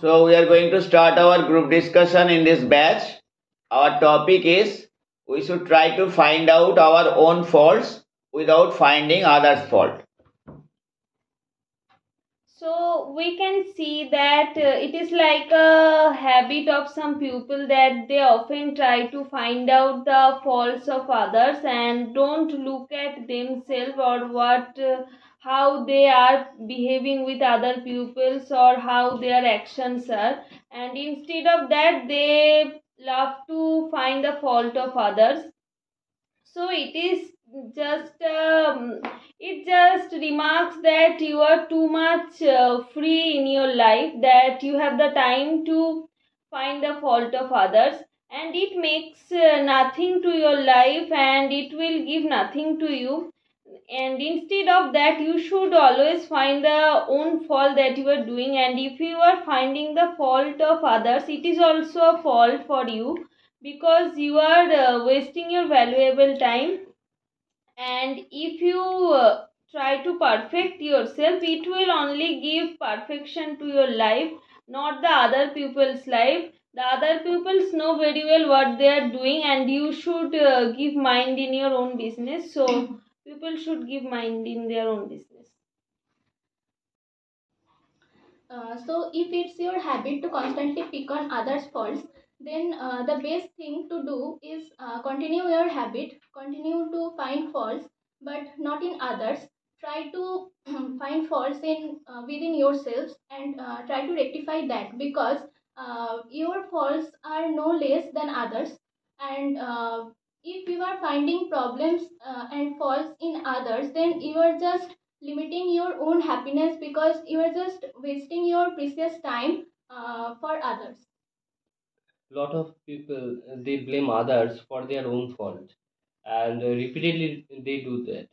So we are going to start our group discussion in this batch. Our topic is we should try to find out our own faults without finding others' fault. So we can see that it is like a habit of some people that they often try to find out the faults of others and don't look at themselves or how they are behaving with other pupils or how their actions are, and instead of that they love to find the fault of others. So just it just remarks that you are too much free in your life, that you have the time to find the fault of others, and it makes nothing to your life and it will give nothing to you. And instead of that, you should always find the own fault that you are doing, and if you are finding the fault of others, it is also a fault for you, because you are wasting your valuable time. And if you try to perfect yourself, it will only give perfection to your life, not the other people's life. The other peoples know very well what they are doing, and you should give mind in your own business. So people should give mind in their own business. So if it's your habit to constantly pick on others' faults, then the best thing to do is continue your habit, continue to find faults, but not in others. Try to find faults in within yourselves and try to rectify that, because your faults are no less than others. And if you are finding problems and faults in others, then you are just limiting your own happiness, because you are just wasting your precious time for others. Lot of people they blame others for their own fault, and repeatedly they do that,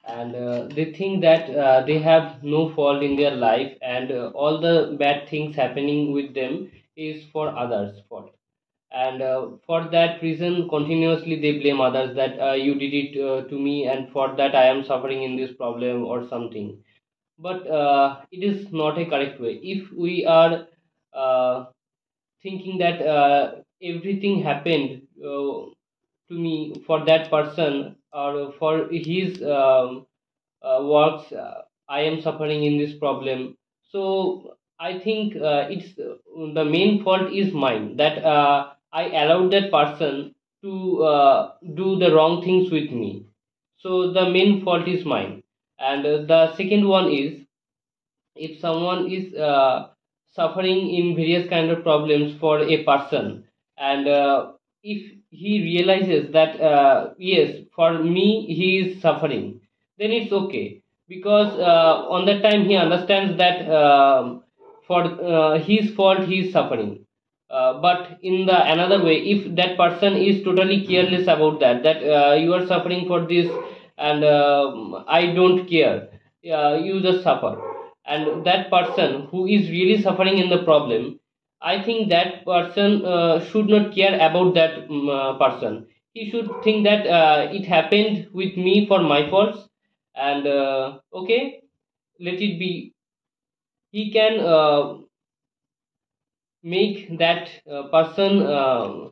and they think that they have no fault in their life, and all the bad things happening with them is for others fault. And for that reason continuously they blame others, that you did it to me, and for that I am suffering in this problem or something. But it is not a correct way. If we are uh, thinking that everything happened to me for that person or for his works, I am suffering in this problem. So I think it's the main fault is mine, that I allowed that person to do the wrong things with me. So the main fault is mine. And the second one is, if someone is suffering in various kind of problems for a person, and if he realizes that yes, for me he is suffering, then it's okay, because on that time he understands that for his fault he is suffering. But in the another way, if that person is totally careless about that you are suffering for this, and I don't care, you just suffer, and that person who is really suffering in the problem, I think that person should not care about that person. He should think that it happened with me for my faults, and okay, let it be. He can make that person uh,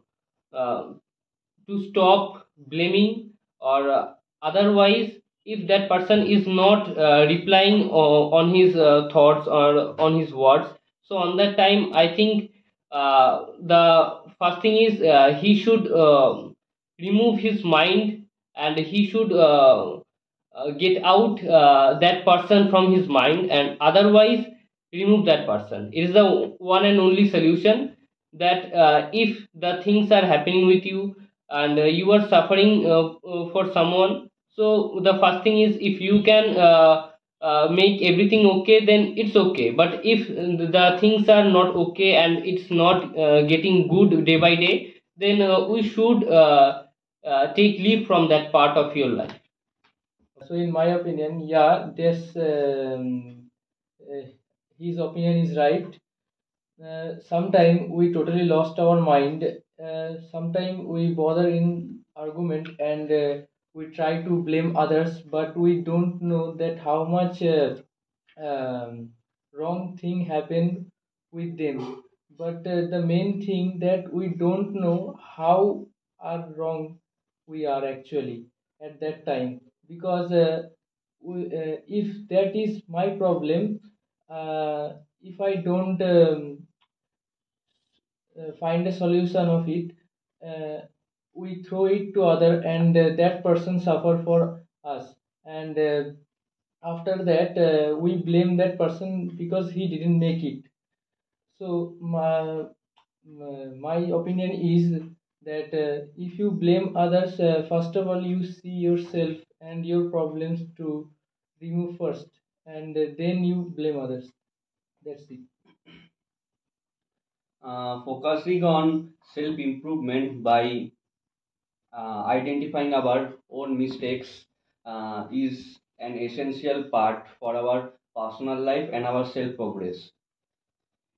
to stop blaming, or otherwise, if that person is not replying on his thoughts or on his words, so on that time I think the first thing is he should remove his mind, and he should get out that person from his mind, and otherwise remove that person. It is the one and only solution, that if the things are happening with you, and you are suffering for someone, so the first thing is, if you can make everything okay, then it's okay. But if the things are not okay and it's not getting good day by day, then we should take leave from that part of your life. So, in my opinion, yeah, this uh, his opinion is right. Sometime we totally lost our mind. Sometime we bother in argument, and we try to blame others, but we don't know that how much wrong thing happened with them. But the main thing that we don't know how are wrong we are actually at that time, because if that is my problem, if I don't find a solution of it, uh, we throw it to other, and that person suffer for us, and after that we blame that person because he didn't make it. So my opinion is that if you blame others, first of all you see yourself and your problems to remove first, and then you blame others. That's it. Focusing on self improvement by identifying our own mistakes is an essential part for our personal life and our self progress.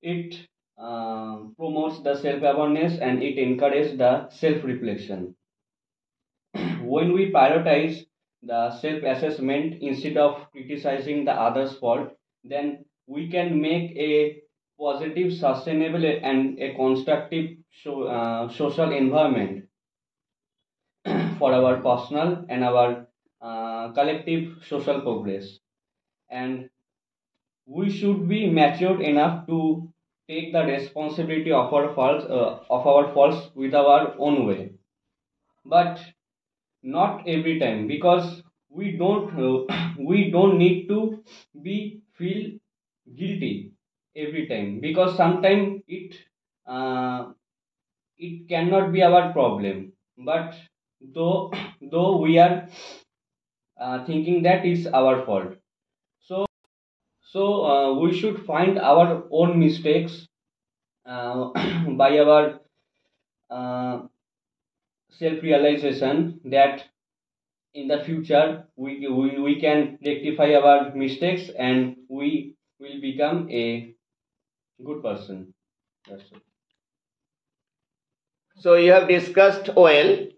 It promotes the self awareness and it encourages the self reflection. When we prioritize the self assessment instead of criticizing the other's fault, then we can make a positive, sustainable, and a constructive social environment for our personal and our collective social progress. And we should be mature enough to take the responsibility of our faults with our own way, but not every time, because we don't need to be feel guilty every time, because sometimes uh, it cannot be our problem, but though though we are thinking that it's our fault. So we should find our own mistakes by our uh, self realization, that in the future we can rectify our mistakes and we will become a good person. That's it. So you have discussed well.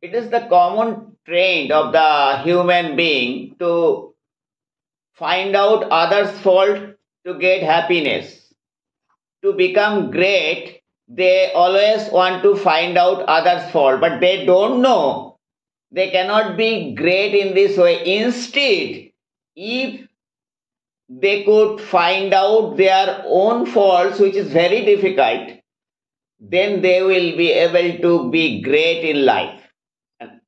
It is the common trend of the human being to find out others' fault to get happiness. To become great, they always want to find out others' fault, but they don't know they cannot be great in this way. Instead, if they could find out their own faults, which is very difficult, then they will be able to be great in life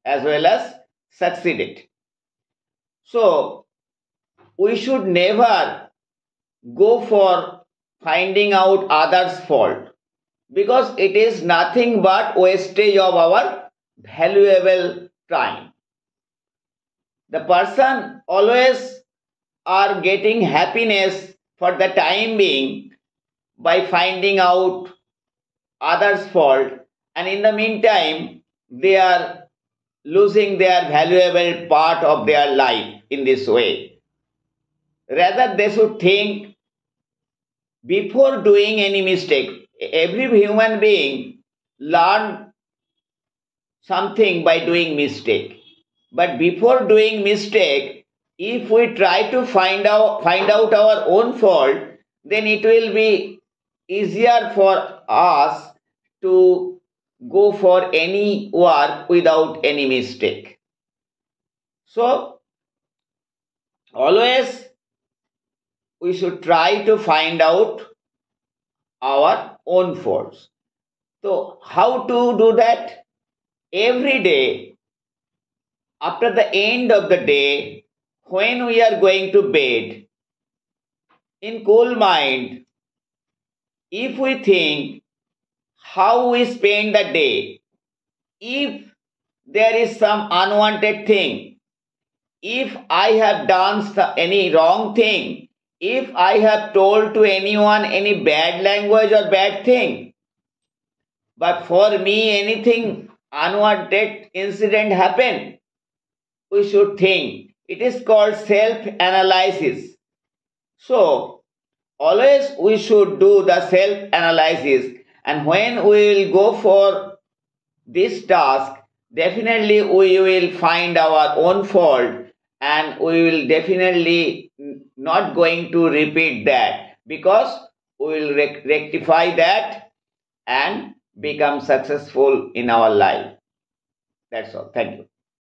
as well as succeed it. So, we should never go for finding out others' fault, because it is nothing but wastage of our valuable time. The person always are getting happiness for the time being by finding out others' fault, and in the meantime they are losing their valuable part of their life in this way. Rather, they should think before doing any mistake. Every human being learn something by doing mistake. But before doing mistake, if we try to find out our own fault, then it will be easier for us to go for any work without any mistake. So always we should try to find out our own faults. So how to do that? Every day, after the end of the day, when we are going to bed, in cool mind, if we think how we spend the day, if there is some unwanted thing, if I have done any wrong thing, if I have told to anyone any bad language or bad thing, but for me anything unwanted incident happened, we should think. It is called self-analysis. So, always we should do the self-analysis, and when we will go for this task, definitely we will find our own fault, and we will definitely not going to repeat that, because we will rectify that and become successful in our life. That's all. Thank you.